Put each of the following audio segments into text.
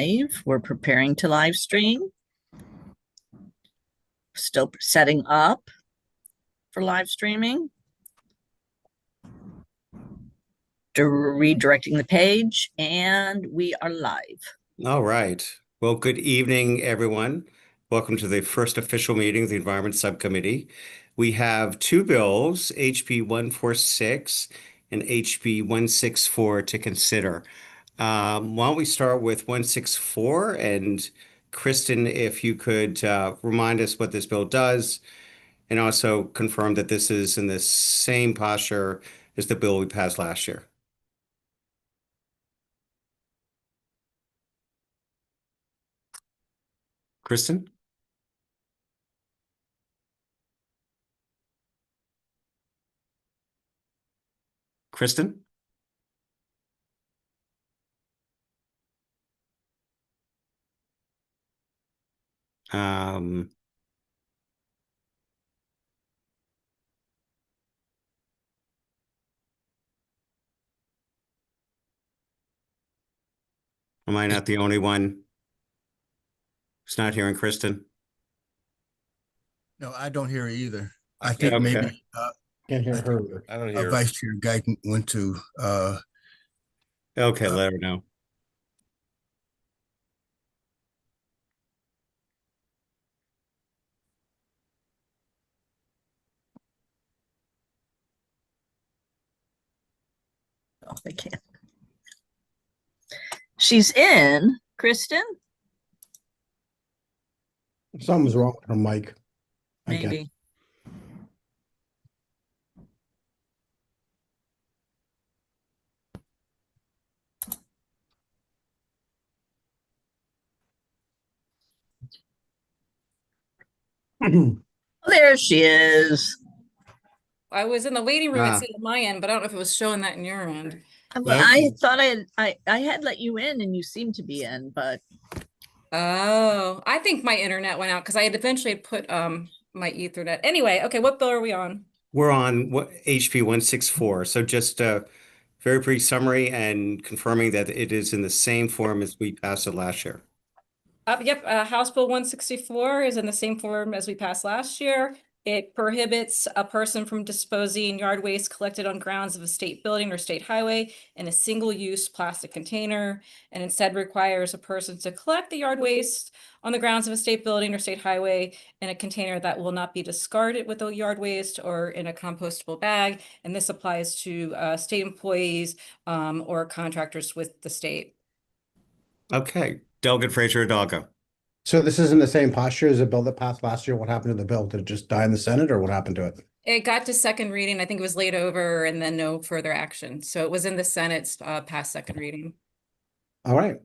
live. We're preparing to live stream. Still setting up for live streaming. Redirecting the page, and we are live. All right. Well, good evening, everyone. Welcome to the first official meeting of the Environment Subcommittee. We have two bills, HB 146 and HB 164 to consider. Why don't we start with 164? And Kristen, if you could remind us what this bill does, and also confirm that this is in the same posture as the bill we passed last year. Kristen? Kristen? Am I not the only one who's not hearing Kristen? No, I don't hear it either. I Okay. think maybe Can't hear her either. I don't hear her. Vice Chair Guyton went to Okay, let her know. Oh, I can't. She's in, Kristen? Something's wrong with her mic. Maybe. Oh, there she is. I was in the waiting room at my end, but I don't know if it was showing that in your end. I thought I had let you in, and you seemed to be in, but Oh, I think my internet went out because I had eventually put my Ethernet. Anyway, okay, what bill are we on? We're on HB 164. So just a very brief summary and confirming that it is in the same form as we passed it last year. Yep, House Bill 164 is in the same form as we passed last year. It prohibits a person from disposing yard waste collected on grounds of a state building or state highway in a single-use plastic container, and instead requires a person to collect the yard waste on the grounds of a state building or state highway in a container that will not be discarded with the yard waste or in a compostable bag. And this applies to state employees or contractors with the state. Okay, Delegate Fraser Hidalgo. So this is in the same posture as the bill that passed last year. What happened to the bill? Did it just die in the Senate, or what happened to it? It got to second reading. I think it was laid over and then no further action. So it was in the Senate's past second reading. All right.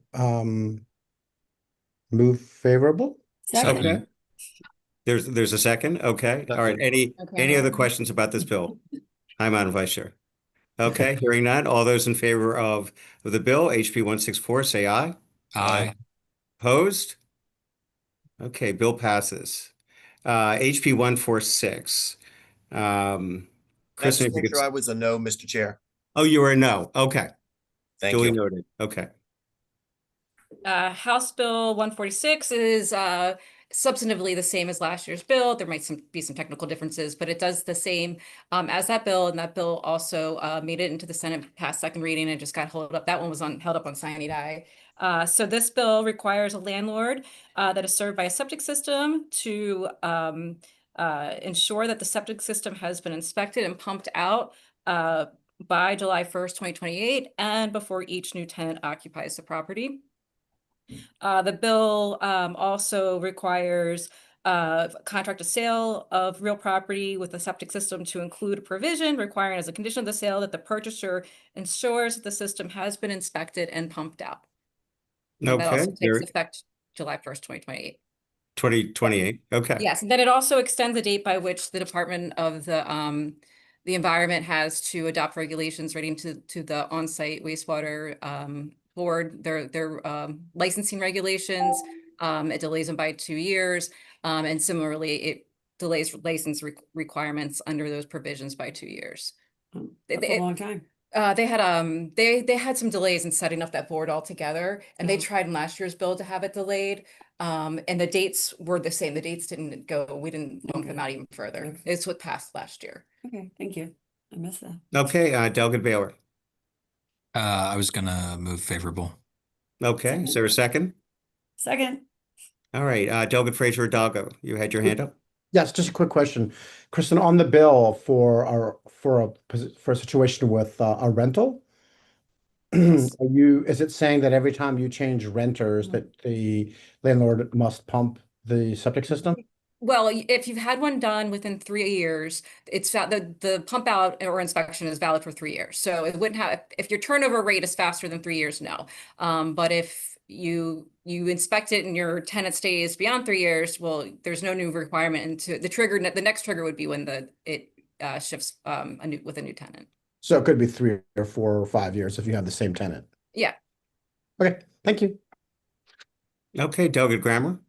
Move favorable. Second. Okay. There's a second. Okay. All right. Any other questions about this bill? Hi, Madam Vice Chair. Okay. Hearing none. All those in favor of the bill, HB 164, say aye. Aye. Opposed? Okay, bill passes. HB 146. Kristen, Just if you make could. sure I was a no, Mr. Chair. Oh, you were a no. Okay. Thank Duly you. noted. Okay. House Bill 146 is substantively the same as last year's bill. There might be some technical differences, but it does the same as that bill. And that bill also made it into the Senate past second reading and just got held up. That one was held up on sine die. So this bill requires a landlord that is served by a septic system to ensure that the septic system has been inspected and pumped out by July 1st, 2028, and before each new tenant occupies the property. The bill also requires contract of sale of real property with a septic system to include a provision requiring as a condition of the sale that the purchaser ensures that the system has been inspected and pumped out. And that also takes effect July 1st, 2028. 2028. Okay. Yes, and then it also extends the date by which the Department of the Environment has to adopt regulations relating to the on-site wastewater board, their licensing regulations. It delays them by 2 years, and similarly, it delays license requirements under those provisions by 2 years. That's a long time. They had some delays in setting up that board altogether, and they tried in last year's bill to have it delayed. And the dates were the same. The dates didn't go, we didn't bump them out even further. Okay. It's what passed last year. Okay, thank you. I missed that. Okay, Delegate Baylor. I was gonna move favorable. Okay, is there a second? Second. All right, Delegate Fraser Hidalgo, you had your hand up? Yes, just a quick question. Kristen, on the bill for a situation with a rental, is it saying that every time you change renters that the landlord must pump the septic system? Well, if you've had one done within 3 years, the pump out or inspection is valid for 3 years. So it wouldn't have, if your turnover rate is faster than 3 years, no. But if you inspect it and your tenant stays beyond 3 years, well, there's no new requirement into the trigger. The next trigger would be when it shifts with a new tenant. So it could be 3 or 4 or 5 years if you have the same tenant. Yeah. Okay, thank you. Okay, Delegate Grammer.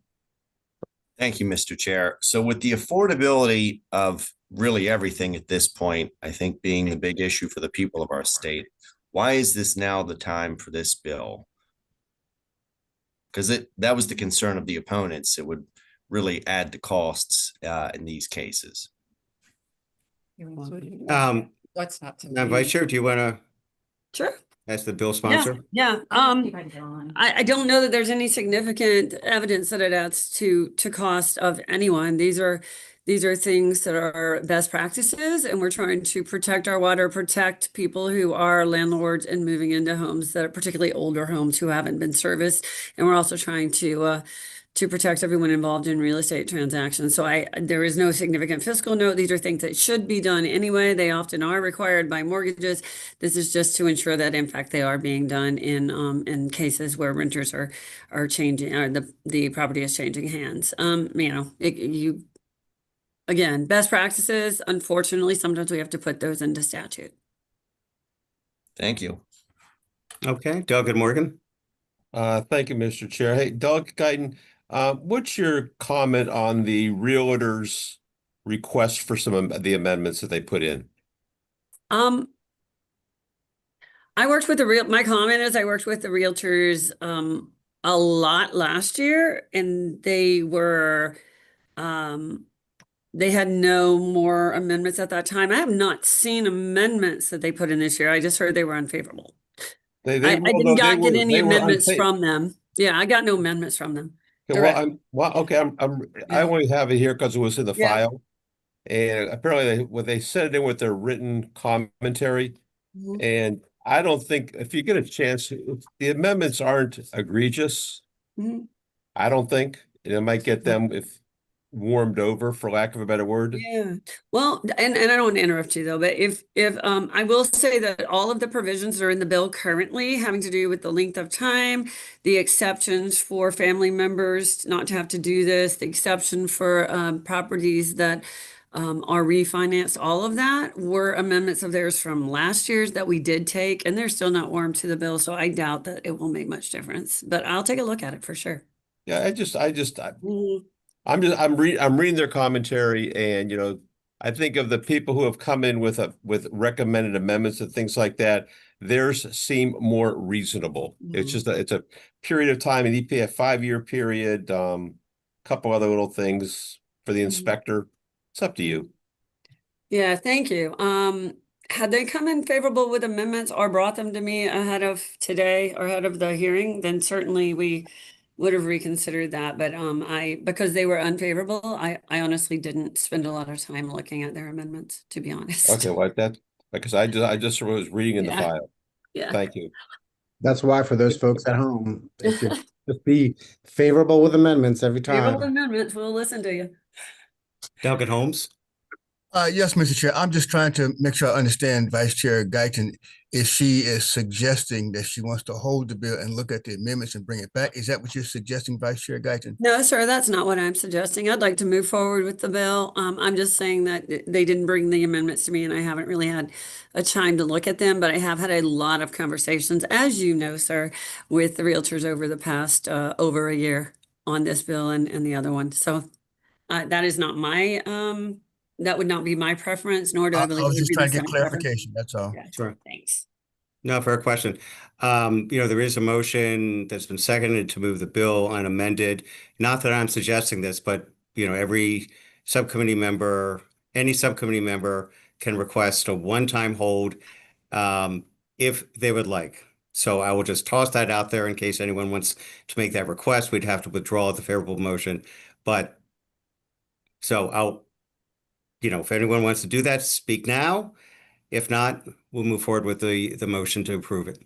Thank you, Mr. Chair. So with the affordability of really everything at this point, I think being the big issue for the people of our state, why is this now the time for this bill? Because that was the concern of the opponents. It would really add to costs in these cases. What's not to Vice Chair, do you want to Sure. ask the bill sponsor? Yeah. I don't know that there's any significant evidence that it adds to cost of anyone. These are things that are best practices, and we're trying to protect our water, protect people who are landlords and moving into homes that are particularly older homes who haven't been serviced. And we're also trying to protect everyone involved in real estate transactions. So there is no significant fiscal note. These are things that should be done anyway. They often are required by mortgages. This is just to ensure that in fact they are being done in cases where renters are changing, or the property is changing hands. Again, best practices, unfortunately, sometimes we have to put those into statute. Thank you. Okay, Delegate Morgan. Thank you, Mr. Chair. Hey, Doug Guyton, what's your comment on the realtor's request for some of the amendments that they put in? I worked with my comment is I worked with the realtors a lot last year, and they had no more amendments at that time. I have not seen amendments that they put in this year. I just heard they were unfavorable. I did not get any amendments from them. Yeah, I got no amendments from them. Okay, I only have it here because it was in the file. And apparently they sent it in with their written commentary. Mhm. And I don't think, if you get a chance, the amendments aren't egregious. Mhm. I don't think. It might get them warmed over, for lack of a better word. Yeah. Well, and I don't want to interrupt you though, but if I will say that all of the provisions that are in the bill currently having to do with the length of time, the exceptions for family members not to have to do this, the exception for properties that are refinanced, all of that were amendments of theirs from last year's that we did take, and they're still not warm to the bill. So I doubt that it will make much difference, but I'll take a look at it for sure. Yeah, I'm reading their commentary, and I think of the people who have come in with recommended amendments and things like that. Theirs seem more reasonable. It's just it's a period of time, an EPA 5-year period, couple other little things for the inspector. It's up to you. Yeah, thank you. Had they come in favorable with amendments or brought them to me ahead of today or ahead of the hearing, then certainly we would have reconsidered that. But because they were unfavorable, I honestly didn't spend a lot of time looking at their amendments, to be honest. Okay, well because I just was reading in the file. Yeah. Thank you. That's why for those folks at home, they should just be favorable with amendments every Favorable time. amendments, we'll listen to you. Delegate Holmes. Yes, Mr. Chair. I'm just trying to make sure I understand Vice Chair Guyton. If she is suggesting that she wants to hold the bill and look at the amendments and bring it back, is that what you're suggesting, Vice Chair Guyton? No, sir, that's not what I'm suggesting. I'd like to move forward with the bill. I'm just saying that they didn't bring the amendments to me, and I haven't really had a time to look at them, but I have had a lot of conversations, as you know, sir, with the realtors over the past over a year on this bill and the other one. So that is not my that would not be my preference, nor do I believe I was it would just be trying the to get Senate preference. clarification. That's all. Yeah, Sure. thanks. No, fair question. There is a motion that's been seconded to move the bill unamended. Not that I'm suggesting this, but every subcommittee member, any subcommittee member can request a one-time hold if they would like. So I will just toss that out there in case anyone wants to make that request. We'd have to withdraw the favorable motion. But so if anyone wants to do that, speak now. If not, we'll move forward with the motion to approve it.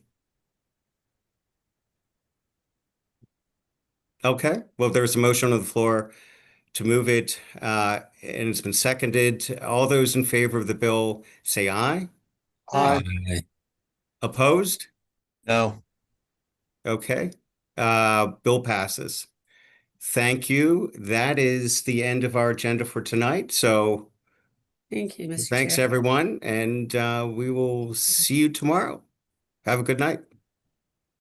Okay, well, there's a motion on the floor to move it, and it's been seconded. All those in favor of the bill, say aye. Aye. Aye. Opposed? No, Okay, bill passes. Thank you. That is the end of our agenda for tonight. So Thank you, Mr. thanks, Chair. everyone, and we will see you tomorrow. Have a good night.